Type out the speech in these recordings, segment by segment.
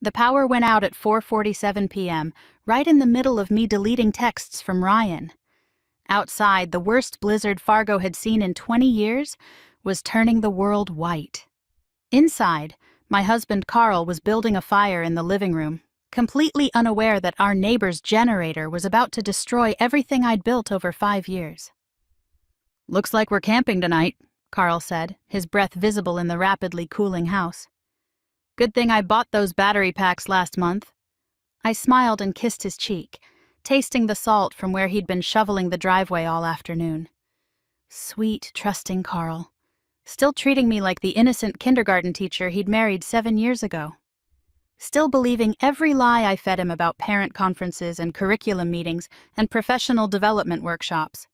The power went out at 4:47 p.m., right in the middle of me deleting texts from Ryan. Outside, the worst blizzard Fargo had seen in 20 years was turning the world white. Inside, my husband Carl was building a fire in the living room, completely unaware that our neighbor's generator was about to destroy everything I'd built over 5 years. "Looks like we're camping tonight," Carl said, his breath visible in the rapidly cooling house. "Good thing I bought those battery packs last month." I smiled and kissed his cheek, tasting the salt from where he'd been shoveling the driveway all afternoon. Sweet, trusting Carl, still treating me like the innocent kindergarten teacher he'd married 7 years ago. Still believing every lie I fed him about parent conferences and curriculum meetings and professional development workshops.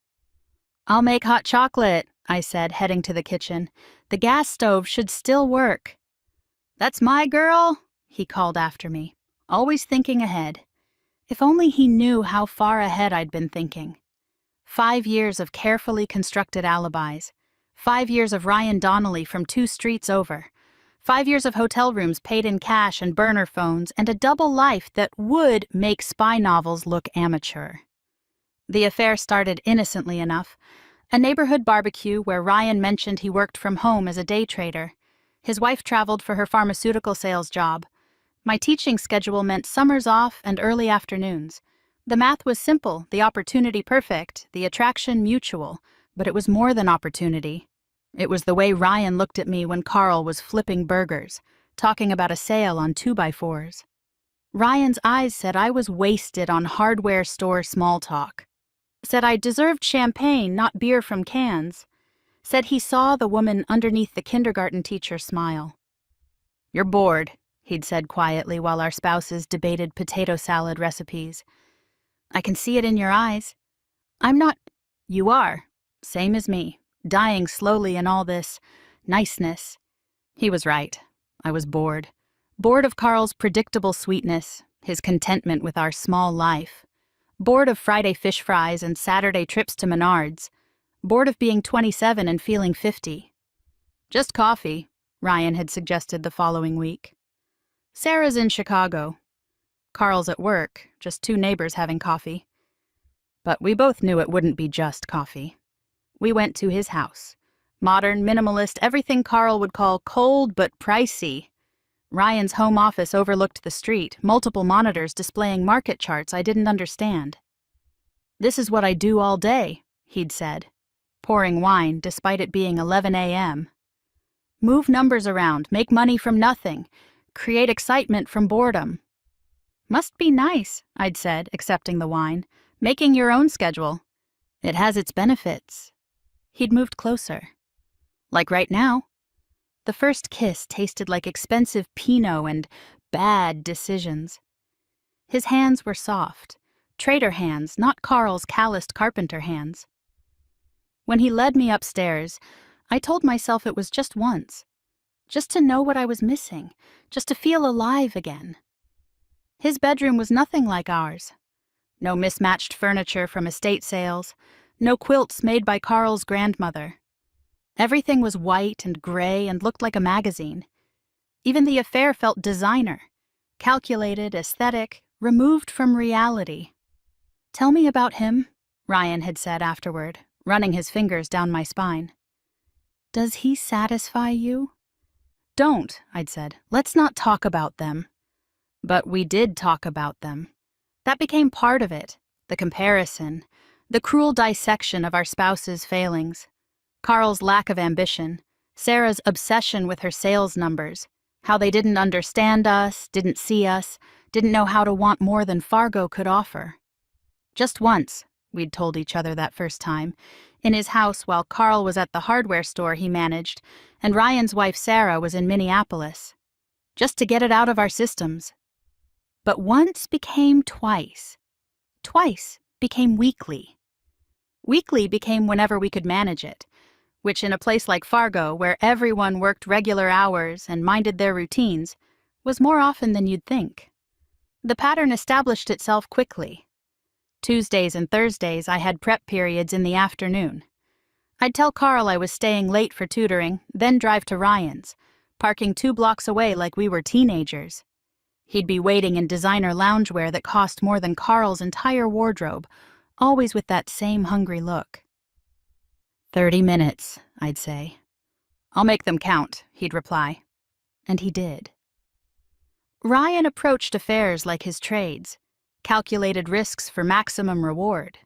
"I'll make hot chocolate," I said, heading to the kitchen. "The gas stove should still work." "That's my girl," he called after me, always thinking ahead. If only he knew how far ahead I'd been thinking. 5 years of carefully constructed alibis. 5 years of Ryan Donnelly from 2 streets over. 5 years of hotel rooms paid in cash and burner phones, and a double life that would make spy novels look amateur. The affair started innocently enough. A neighborhood barbecue where Ryan mentioned he worked from home as a day trader. His wife traveled for her pharmaceutical sales job. My teaching schedule meant summers off and early afternoons. The math was simple, the opportunity perfect, the attraction mutual, but it was more than opportunity. It was the way Ryan looked at me when Carl was flipping burgers, talking about a sale on 2x4s. Ryan's eyes said I was wasted on hardware store small talk. Said I deserved champagne, not beer from cans. Said he saw the woman underneath the kindergarten teacher smile. "You're bored," he'd said quietly while our spouses debated potato salad recipes. "I can see it in your eyes." "I'm not—" "You are. Same as me, dying slowly in all this niceness." He was right. I was bored. Bored of Carl's predictable sweetness, his contentment with our small life. Bored of Friday fish fries and Saturday trips to Menards. Bored of being 27 and feeling 50. "Just coffee," Ryan had suggested the following week. "Sarah's in Chicago." Carl's at work, just 2 neighbors having coffee. But we both knew it wouldn't be just coffee. We went to his house. Modern, minimalist, everything Carl would call cold but pricey. Ryan's home office overlooked the street, multiple monitors displaying market charts I didn't understand. "This is what I do all day," he'd said, pouring wine despite it being 11 a.m. "Move numbers around, make money from nothing, create excitement from boredom." "Must be nice," I'd said, accepting the wine, "making your own schedule. It has its benefits." He'd moved closer. "Like right now." The first kiss tasted like expensive Pinot and bad decisions. His hands were soft, trader hands, not Carl's calloused carpenter hands. When he led me upstairs, I told myself it was just once. Just to know what I was missing, just to feel alive again. His bedroom was nothing like ours. No mismatched furniture from estate sales, no quilts made by Carl's grandmother. Everything was white and gray and looked like a magazine. Even the affair felt designer, calculated, aesthetic, removed from reality. "Tell me about him," Ryan had said afterward, running his fingers down my spine. "Does he satisfy you?" "Don't," I'd said. "Let's not talk about them." But we did talk about them. That became part of it, the comparison, the cruel dissection of our spouses' failings. Carl's lack of ambition, Sarah's obsession with her sales numbers, how they didn't understand us, didn't see us, didn't know how to want more than Fargo could offer. Just once, we'd told each other that first time, in his house while Carl was at the hardware store he managed, and Ryan's wife Sarah was in Minneapolis. Just to get it out of our systems. But once became twice. Twice became weekly. Weekly became whenever we could manage it, which in a place like Fargo, where everyone worked regular hours and minded their routines, was more often than you'd think. The pattern established itself quickly. Tuesdays and Thursdays I had prep periods in the afternoon. I'd tell Carl I was staying late for tutoring, then drive to Ryan's, parking 2 blocks away like we were teenagers. He'd be waiting in designer loungewear that cost more than Carl's entire wardrobe, always with that same hungry look. 30 minutes, I'd say. I'll make them count, he'd reply. And he did. Ryan approached affairs like his trades, calculated risks for maximum reward.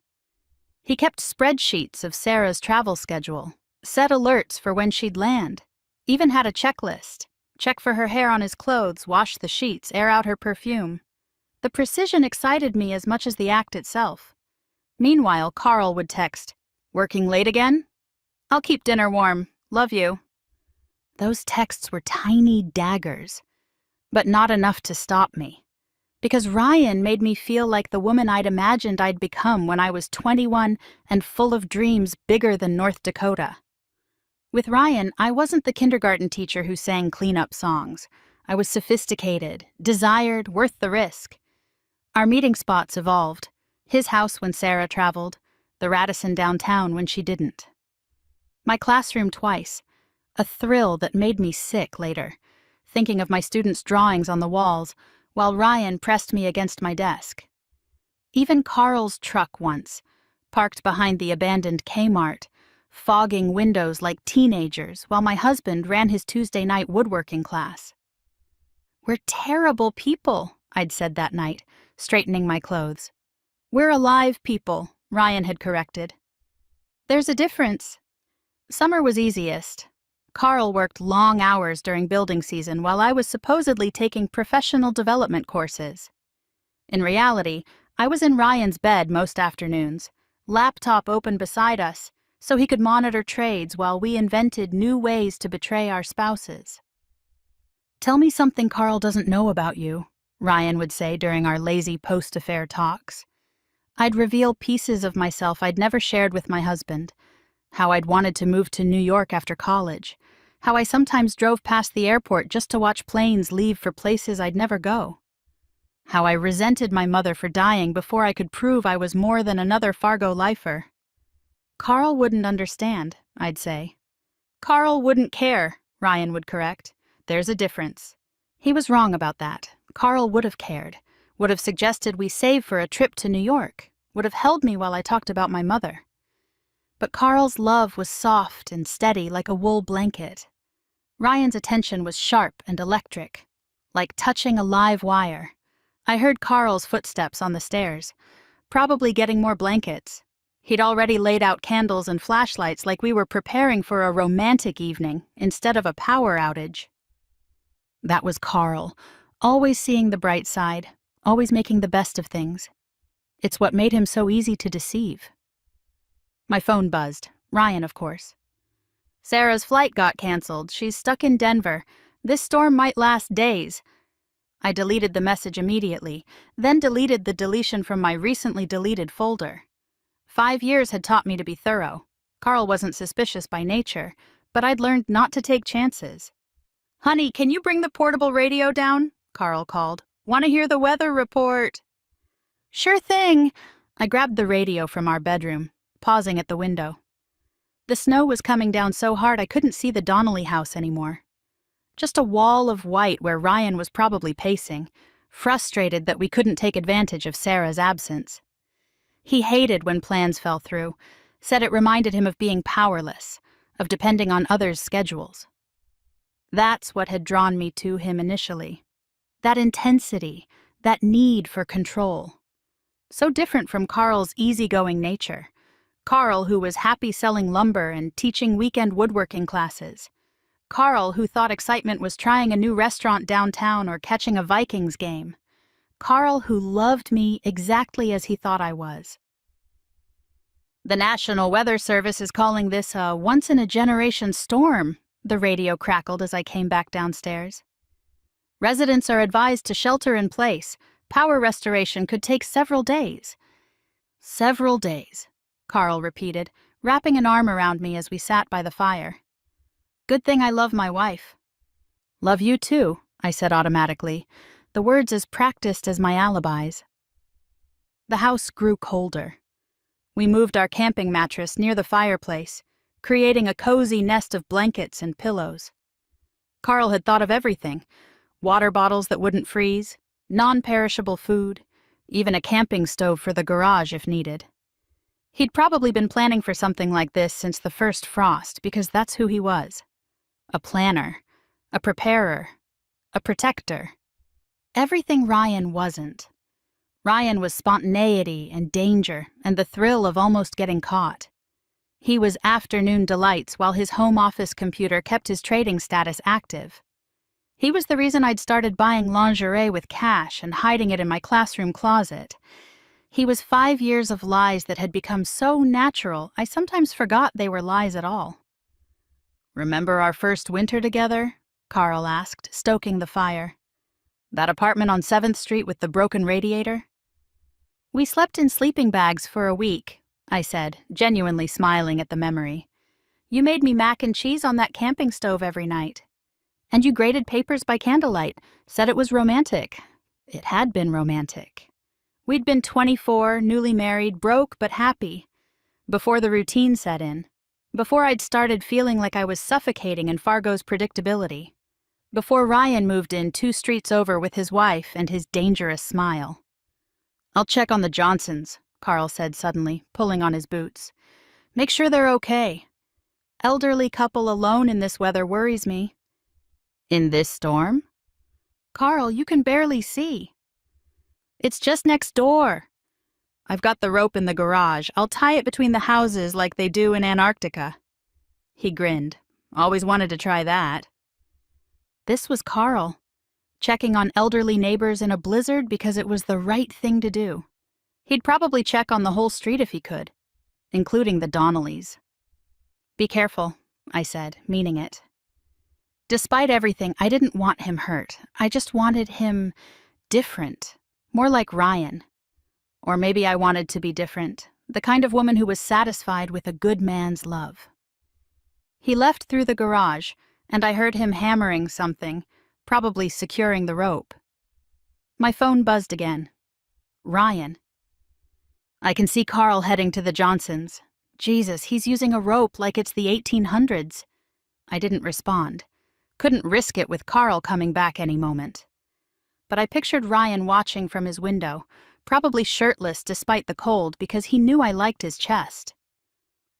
He kept spreadsheets of Sarah's travel schedule, set alerts for when she'd land, even had a checklist. Check for her hair on his clothes, wash the sheets, air out her perfume. The precision excited me as much as the act itself. Meanwhile, Carl would text, "Working late again? I'll keep dinner warm. Love you." Those texts were tiny daggers, but not enough to stop me. Because Ryan made me feel like the woman I'd imagined I'd become when I was 21 and full of dreams bigger than North Dakota. With Ryan, I wasn't the kindergarten teacher who sang cleanup songs. I was sophisticated, desired, worth the risk. Our meeting spots evolved. His house when Sarah traveled, the Radisson downtown when she didn't. My classroom twice, a thrill that made me sick later, thinking of my students' drawings on the walls, while Ryan pressed me against my desk. Even Carl's truck once, parked behind the abandoned Kmart, fogging windows like teenagers while my husband ran his Tuesday night woodworking class. "We're terrible people," I'd said that night, straightening my clothes. "We're alive people," Ryan had corrected. "There's a difference." Summer was easiest. Carl worked long hours during building season while I was supposedly taking professional development courses. In reality, I was in Ryan's bed most afternoons, laptop open beside us, so he could monitor trades while we invented new ways to betray our spouses. "Tell me something Carl doesn't know about you," Ryan would say during our lazy post-affair talks. I'd reveal pieces of myself I'd never shared with my husband. How I'd wanted to move to New York after college. How I sometimes drove past the airport just to watch planes leave for places I'd never go. How I resented my mother for dying before I could prove I was more than another Fargo lifer. "Carl wouldn't understand," I'd say. "Carl wouldn't care," Ryan would correct. "There's a difference." He was wrong about that. Carl would have cared, would have suggested we save for a trip to New York, would have held me while I talked about my mother. But Carl's love was soft and steady like a wool blanket. Ryan's attention was sharp and electric, like touching a live wire. I heard Carl's footsteps on the stairs, probably getting more blankets. He'd already laid out candles and flashlights like we were preparing for a romantic evening instead of a power outage. That was Carl, always seeing the bright side, always making the best of things. It's what made him so easy to deceive. My phone buzzed. Ryan, of course. "Sarah's flight got canceled. She's stuck in Denver. This storm might last days." I deleted the message immediately, then deleted the deletion from my recently deleted folder. 5 years had taught me to be thorough. Carl wasn't suspicious by nature, but I'd learned not to take chances. "Honey, can you bring the portable radio down?" Carl called. "Want to hear the weather report?" "Sure thing." I grabbed the radio from our bedroom, pausing at the window. The snow was coming down so hard I couldn't see the Donnelly house anymore. Just a wall of white where Ryan was probably pacing, frustrated that we couldn't take advantage of Sarah's absence. He hated when plans fell through, said it reminded him of being powerless, of depending on others' schedules. That's what had drawn me to him initially. That intensity, that need for control. So different from Carl's easygoing nature. Carl, who was happy selling lumber and teaching weekend woodworking classes. Carl, who thought excitement was trying a new restaurant downtown or catching a Vikings game. Carl, who loved me exactly as he thought I was. "The National Weather Service is calling this a once-in-a-generation storm," the radio crackled as I came back downstairs. "Residents are advised to shelter in place. Power restoration could take several days." "Several days," Carl repeated, wrapping an arm around me as we sat by the fire. "Good thing I love my wife." "Love you too," I said automatically, the words as practiced as my alibis. The house grew colder. We moved our camping mattress near the fireplace, creating a cozy nest of blankets and pillows. Carl had thought of everything: water bottles that wouldn't freeze, non-perishable food, even a camping stove for the garage if needed. He'd probably been planning for something like this since the first frost because that's who he was. A planner, a preparer, a protector. Everything Ryan wasn't. Ryan was spontaneity and danger and the thrill of almost getting caught. He was afternoon delights while his home office computer kept his trading status active. He was the reason I'd started buying lingerie with cash and hiding it in my classroom closet. He was 5 years of lies that had become so natural I sometimes forgot they were lies at all. "Remember our first winter together?" Carl asked, stoking the fire. "That apartment on 7th Street with the broken radiator?" "We slept in sleeping bags for a week," I said, genuinely smiling at the memory. "You made me mac and cheese on that camping stove every night. And you graded papers by candlelight, said it was romantic." It had been romantic. We'd been 24, newly married, broke but happy. Before the routine set in. Before I'd started feeling like I was suffocating in Fargo's predictability. Before Ryan moved in 2 streets over with his wife and his dangerous smile. "I'll check on the Johnsons," Carl said suddenly, pulling on his boots. "Make sure they're okay. Elderly couple alone in this weather worries me." "In this storm?" "Carl, you can barely see." "It's just next door." "I've got the rope in the garage. I'll tie it between the houses like they do in Antarctica." He grinned. "Always wanted to try that." This was Carl, checking on elderly neighbors in a blizzard because it was the right thing to do. He'd probably check on the whole street if he could, including the Donnellys. "Be careful," I said, meaning it. Despite everything, I didn't want him hurt. I just wanted him different, more like Ryan. Or maybe I wanted to be different, the kind of woman who was satisfied with a good man's love. He left through the garage, and I heard him hammering something, probably securing the rope. My phone buzzed again. Ryan. I can see Carl heading to the Johnsons. Jesus, he's using a rope like it's the 1800s. I didn't respond. Couldn't risk it with Carl coming back any moment. But I pictured Ryan watching from his window, probably shirtless despite the cold because he knew I liked his chest.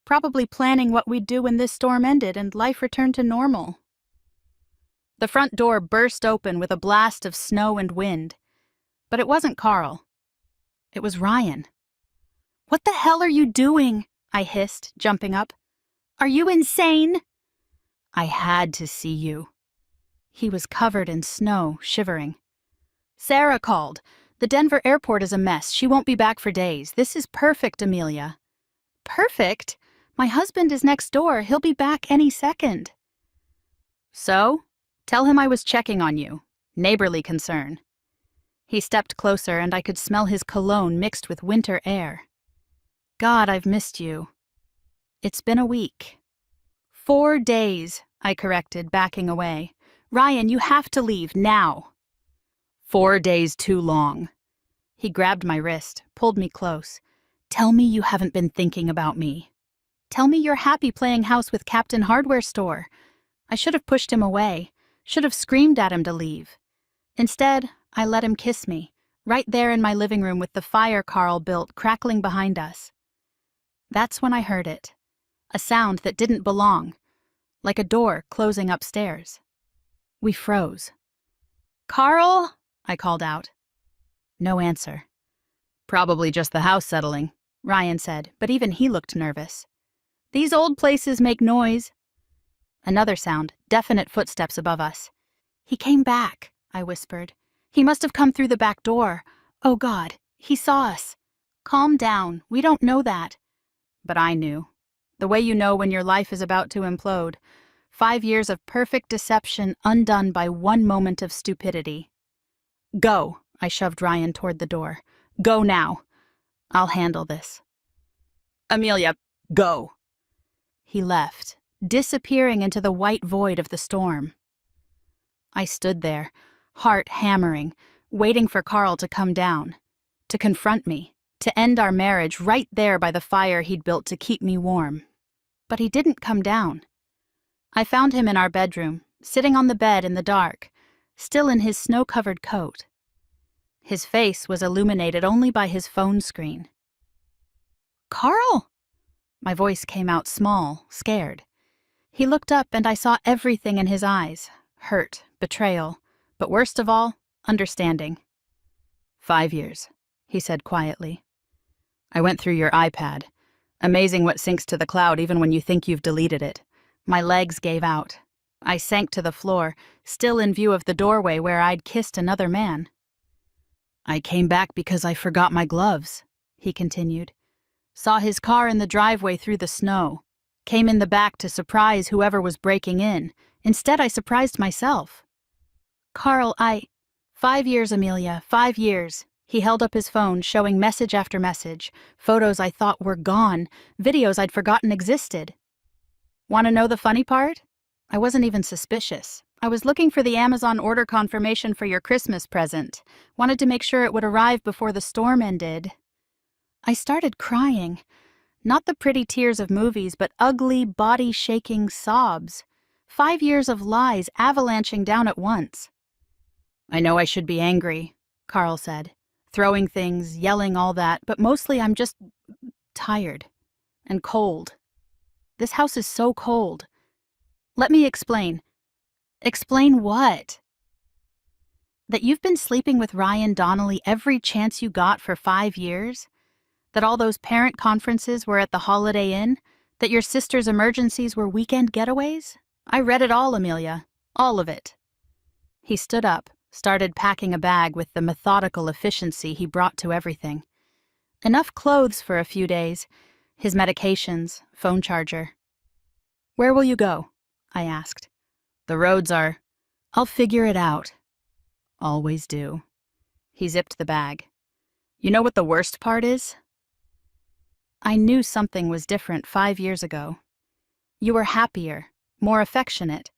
Probably planning what we'd do when this storm ended and life returned to normal. The front door burst open with a blast of snow and wind. But it wasn't Carl. It was Ryan. "What the hell are you doing?" I hissed, jumping up. "Are you insane?" "I had to see you." He was covered in snow, shivering. "Sarah called. The Denver airport is a mess. She won't be back for days. This is perfect, Amelia." "Perfect? My husband is next door. He'll be back any second." "So? Tell him I was checking on you. Neighborly concern." He stepped closer and I could smell his cologne mixed with winter air. "God, I've missed you." "It's been a week." 4 days, I corrected, backing away. "Ryan, you have to leave, now." 4 days too long. He grabbed my wrist, pulled me close. "Tell me you haven't been thinking about me. Tell me you're happy playing house with Captain Hardware Store." I should have pushed him away, should have screamed at him to leave. Instead, I let him kiss me, right there in my living room with the fire Carl built crackling behind us. That's when I heard it. A sound that didn't belong, like a door closing upstairs. We froze. "Carl?" I called out. No answer. "Probably just the house settling," Ryan said, but even he looked nervous. "These old places make noise." Another sound, definite footsteps above us. "He came back," I whispered. "He must have come through the back door. Oh God, he saw us." "Calm down, we don't know that." But I knew. The way you know when your life is about to implode. 5 years of perfect deception undone by one moment of stupidity. "Go," I shoved Ryan toward the door. "Go now. I'll handle this." "Amelia, go." He left, disappearing into the white void of the storm. I stood there, heart hammering, waiting for Carl to come down, to confront me, to end our marriage right there by the fire he'd built to keep me warm. But he didn't come down. I found him in our bedroom, sitting on the bed in the dark, still in his snow-covered coat. His face was illuminated only by his phone screen. "Carl!" My voice came out small, scared. He looked up and I saw everything in his eyes: hurt, betrayal, but worst of all, understanding. 5 years, he said quietly. I went through your iPad. Amazing what syncs to the cloud even when you think you've deleted it. My legs gave out. I sank to the floor, still in view of the doorway where I'd kissed another man. I came back because I forgot my gloves, he continued. Saw his car in the driveway through the snow. Came in the back to surprise whoever was breaking in. Instead, I surprised myself. Carl, 5 years, Amelia, 5 years. He held up his phone, showing message after message, photos I thought were gone, videos I'd forgotten existed. Want to know the funny part? I wasn't even suspicious. I was looking for the Amazon order confirmation for your Christmas present. Wanted to make sure it would arrive before the storm ended. I started crying. Not the pretty tears of movies, but ugly, body-shaking sobs. 5 years of lies avalanching down at once. I know I should be angry, Carl said. Throwing things, yelling, all that, but mostly I'm just tired and cold. This house is so cold. Let me explain. Explain what? That you've been sleeping with Ryan Donnelly every chance you got for 5 years? That all those parent conferences were at the Holiday Inn? That your sister's emergencies were weekend getaways? I read it all, Amelia. All of it. He stood up, started packing a bag with the methodical efficiency he brought to everything. Enough clothes for a few days, his medications, phone charger. Where will you go? I asked. The roads are... I'll figure it out. Always do. He zipped the bag. You know what the worst part is? I knew something was different 5 years ago. You were happier, more affectionate.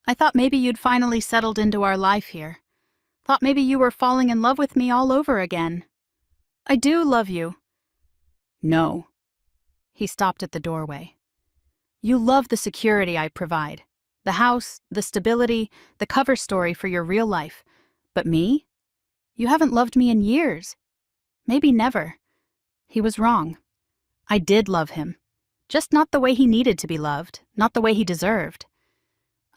I thought maybe you'd finally settled into our life here. Thought maybe you were falling in love with me all over again. I do love you. No. He stopped at the doorway. You love the security I provide. The house, the stability, the cover story for your real life. But me? You haven't loved me in years. Maybe never. He was wrong. I did love him. Just not the way he needed to be loved, not the way he deserved.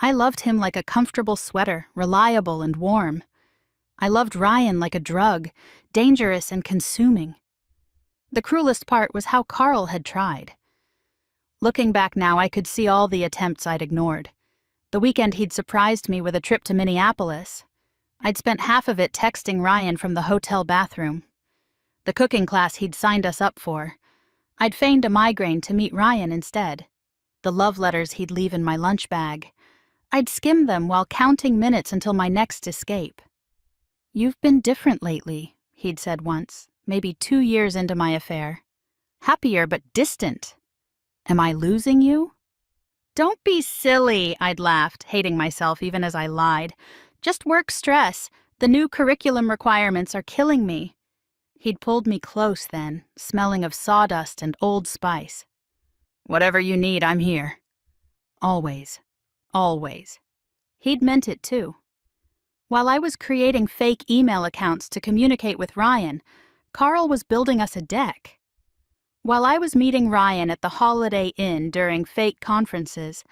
I loved him like a comfortable sweater, reliable and warm. I loved Ryan like a drug, dangerous and consuming. The cruelest part was how Carl had tried. Looking back now, I could see all the attempts I'd ignored. The weekend he'd surprised me with a trip to Minneapolis. I'd spent half of it texting Ryan from the hotel bathroom. The cooking class he'd signed us up for. I'd feigned a migraine to meet Ryan instead. The love letters he'd leave in my lunch bag. I'd skim them while counting minutes until my next escape. You've been different lately, he'd said once, maybe 2 years into my affair. Happier but distant. Am I losing you? Don't be silly, I'd laughed, hating myself even as I lied. Just work stress. The new curriculum requirements are killing me. He'd pulled me close then, smelling of sawdust and Old Spice. Whatever you need, I'm here. Always. Always. He'd meant it too. While I was creating fake email accounts to communicate with Ryan, Carl was building us a deck. While I was meeting Ryan at the Holiday Inn during fake conferences,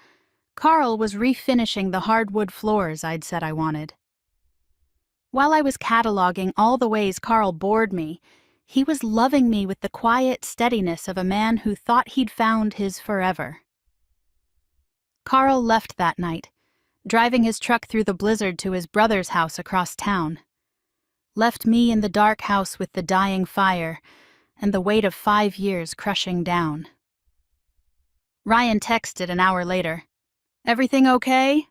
Carl was refinishing the hardwood floors I'd said I wanted. While I was cataloging all the ways Carl bored me, he was loving me with the quiet steadiness of a man who thought he'd found his forever. Carl left that night, driving his truck through the blizzard to his brother's house across town. Left me in the dark house with the dying fire and the weight of 5 years crushing down. Ryan texted an hour later. Everything okay?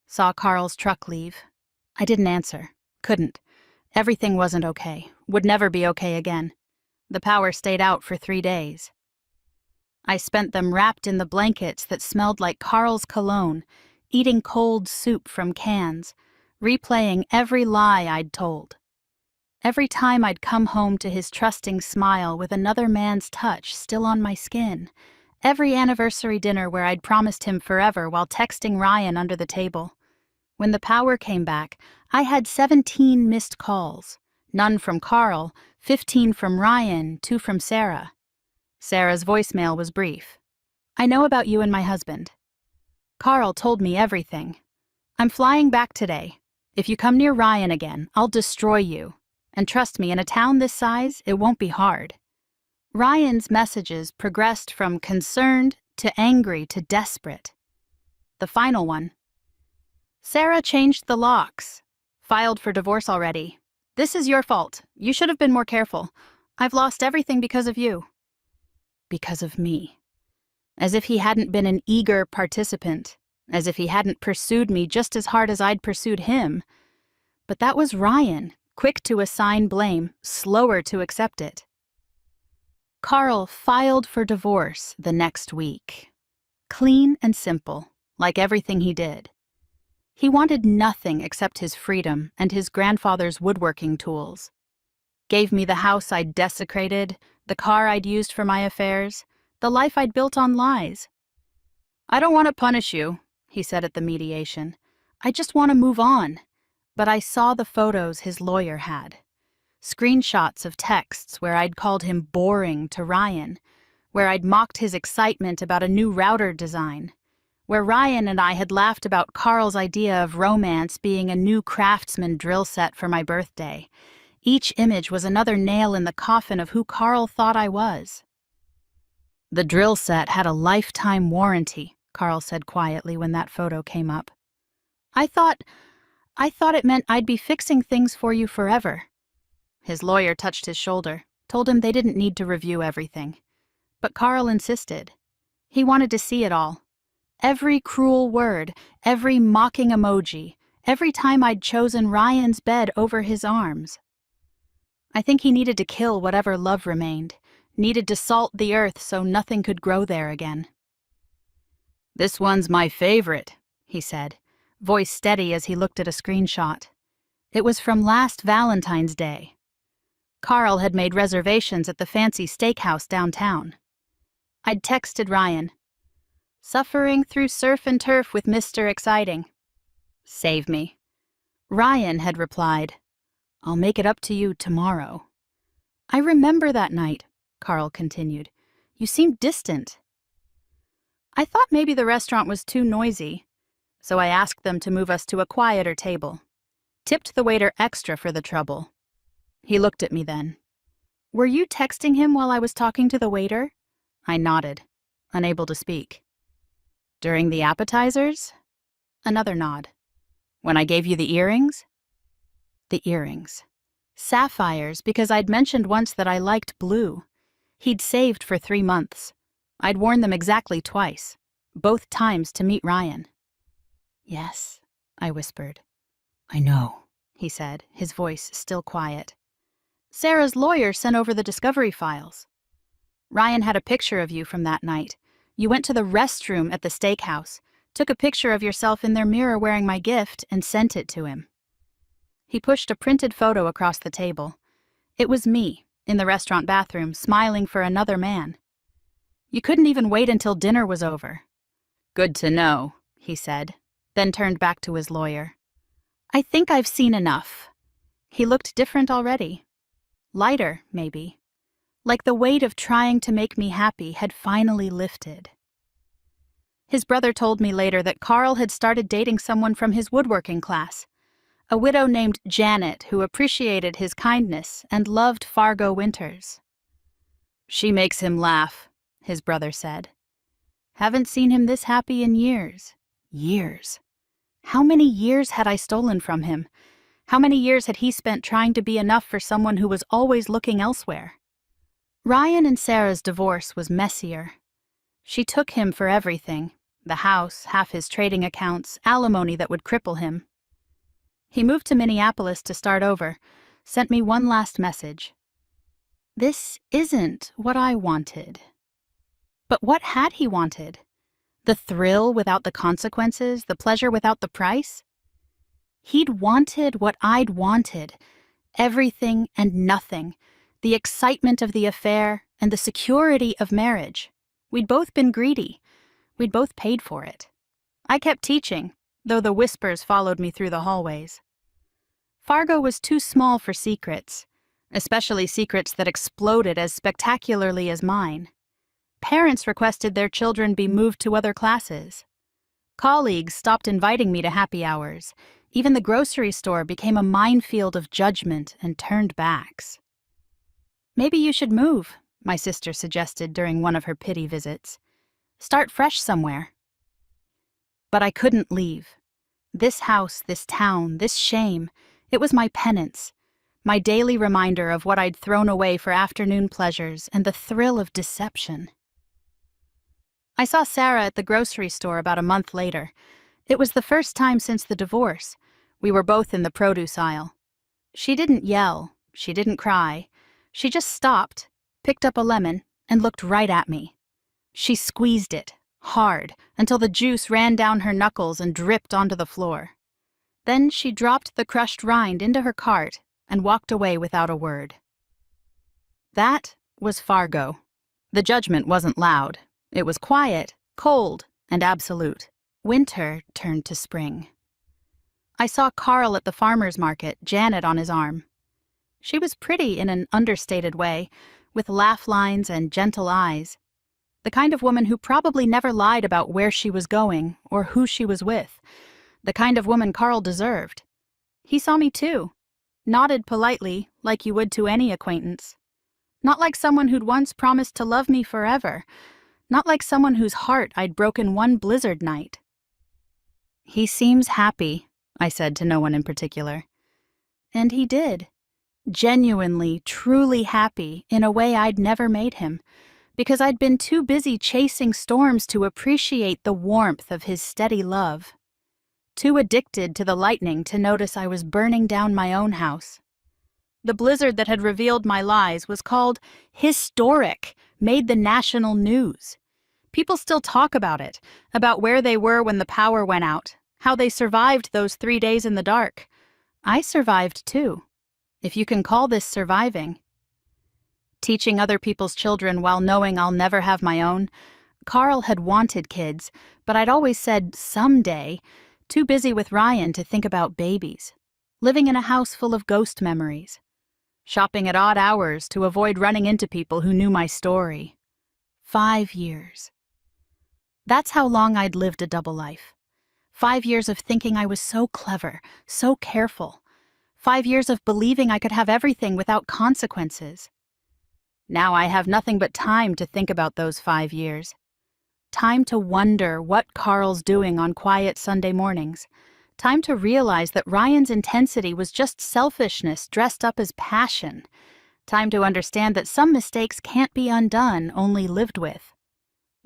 Saw Carl's truck leave. I didn't answer. Couldn't. Everything wasn't okay. Would never be okay again. The power stayed out for 3 days. I spent them wrapped in the blankets that smelled like Carl's cologne, eating cold soup from cans, replaying every lie I'd told. Every time I'd come home to his trusting smile with another man's touch still on my skin. Every anniversary dinner where I'd promised him forever while texting Ryan under the table. When the power came back, I had 17 missed calls. None from Carl, 15 from Ryan, 2 from Sarah. Sarah's voicemail was brief. I know about you and my husband. Carl told me everything. I'm flying back today. If you come near Ryan again, I'll destroy you. And trust me, in a town this size, it won't be hard. Ryan's messages progressed from concerned to angry to desperate. The final one. Sarah changed the locks. Filed for divorce already. This is your fault. You should have been more careful. I've lost everything because of you. Because of me. As if he hadn't been an eager participant. As if he hadn't pursued me just as hard as I'd pursued him. But that was Ryan, quick to assign blame, slower to accept it. Carl filed for divorce the next week. Clean and simple, like everything he did. He wanted nothing except his freedom and his grandfather's woodworking tools. Gave me the house I'd desecrated, the car I'd used for my affairs, the life I'd built on lies. I don't want to punish you, he said at the mediation. I just want to move on. But I saw the photos his lawyer had. Screenshots of texts where I'd called him boring to Ryan, where I'd mocked his excitement about a new router design, where Ryan and I had laughed about Carl's idea of romance being a new Craftsman drill set for my birthday. Each image was another nail in the coffin of who Carl thought I was. The drill set had a lifetime warranty, Carl said quietly when that photo came up. I thought it meant I'd be fixing things for you forever. His lawyer touched his shoulder, told him they didn't need to review everything. But Carl insisted. He wanted to see it all. Every cruel word, every mocking emoji, every time I'd chosen Ryan's bed over his arms. I think he needed to kill whatever love remained, needed to salt the earth so nothing could grow there again. This one's my favorite, he said, voice steady as he looked at a screenshot. It was from last Valentine's Day. Carl had made reservations at the fancy steakhouse downtown. I'd texted Ryan. Suffering through surf and turf with Mr. Exciting. Save me. Ryan had replied, I'll make it up to you tomorrow. I remember that night, Carl continued. You seemed distant. I thought maybe the restaurant was too noisy, so I asked them to move us to a quieter table. Tipped the waiter extra for the trouble. He looked at me then. Were you texting him while I was talking to the waiter? I nodded, unable to speak. During the appetizers? Another nod. When I gave you the earrings? The earrings. Sapphires, because I'd mentioned once that I liked blue. He'd saved for 3 months. I'd worn them exactly twice, both times to meet Ryan. Yes, I whispered. I know, he said, his voice still quiet. Sarah's lawyer sent over the discovery files. Ryan had a picture of you from that night. You went to the restroom at the steakhouse, took a picture of yourself in their mirror wearing my gift, and sent it to him. He pushed a printed photo across the table. It was me, in the restaurant bathroom, smiling for another man. You couldn't even wait until dinner was over. Good to know, he said, then turned back to his lawyer. I think I've seen enough. He looked different already. Lighter, maybe. Like the weight of trying to make me happy had finally lifted. His brother told me later that Carl had started dating someone from his woodworking class, a widow named Janet who appreciated his kindness and loved Fargo winters. She makes him laugh, his brother said. Haven't seen him this happy in years. Years. How many years had I stolen from him? How many years had he spent trying to be enough for someone who was always looking elsewhere? Ryan and Sarah's divorce was messier. She took him for everything. The house, half his trading accounts, alimony that would cripple him. He moved to Minneapolis to start over, sent me one last message. This isn't what I wanted. But what had he wanted? The thrill without the consequences, the pleasure without the price? He'd wanted what I'd wanted, everything and nothing, the excitement of the affair and the security of marriage. We'd both been greedy. We'd both paid for it. I kept teaching, though the whispers followed me through the hallways. Fargo was too small for secrets, especially secrets that exploded as spectacularly as mine. Parents requested their children be moved to other classes. Colleagues stopped inviting me to happy hours. Even the grocery store became a minefield of judgment and turned backs. "Maybe you should move," my sister suggested during one of her pity visits. "Start fresh somewhere." But I couldn't leave. This house, this town, this shame, it was my penance, my daily reminder of what I'd thrown away for afternoon pleasures and the thrill of deception. I saw Sarah at the grocery store about a month later. It was the first time since the divorce. We were both in the produce aisle. She didn't yell, she didn't cry. She just stopped, picked up a lemon, and looked right at me. She squeezed it, hard, until the juice ran down her knuckles and dripped onto the floor. Then she dropped the crushed rind into her cart and walked away without a word. That was Fargo. The judgment wasn't loud. It was quiet, cold, and absolute. Winter turned to spring. I saw Carl at the farmer's market, Janet on his arm. She was pretty in an understated way, with laugh lines and gentle eyes. The kind of woman who probably never lied about where she was going or who she was with. The kind of woman Carl deserved. He saw me too, nodded politely like you would to any acquaintance. Not like someone who'd once promised to love me forever. Not like someone whose heart I'd broken one blizzard night. "He seems happy," I said to no one in particular. And he did. Genuinely, truly happy in a way I'd never made him, because I'd been too busy chasing storms to appreciate the warmth of his steady love. Too addicted to the lightning to notice I was burning down my own house. The blizzard that had revealed my lies was called historic, made the national news. People still talk about it, about where they were when the power went out, how they survived those 3 days in the dark. I survived too, if you can call this surviving. Teaching other people's children while knowing I'll never have my own. Carl had wanted kids, but I'd always said someday, too busy with Ryan to think about babies. Living in a house full of ghost memories. Shopping at odd hours to avoid running into people who knew my story. 5 years. That's how long I'd lived a double life. 5 years of thinking I was so clever, so careful. 5 years of believing I could have everything without consequences. Now I have nothing but time to think about those 5 years. Time to wonder what Carl's doing on quiet Sunday mornings. Time to realize that Ryan's intensity was just selfishness dressed up as passion. Time to understand that some mistakes can't be undone, only lived with.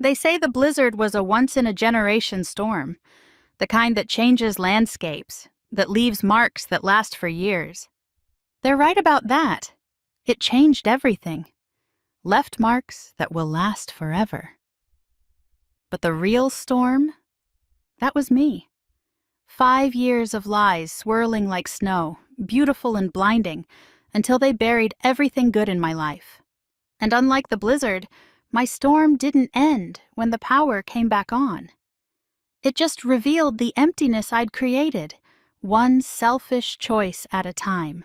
They say the blizzard was a once-in-a-generation storm, the kind that changes landscapes, that leaves marks that last for years. They're right about that. It changed everything. Left marks that will last forever. But the real storm? That was me. 5 years of lies swirling like snow, beautiful and blinding, until they buried everything good in my life. And unlike the blizzard, my storm didn't end when the power came back on. It just revealed the emptiness I'd created, one selfish choice at a time.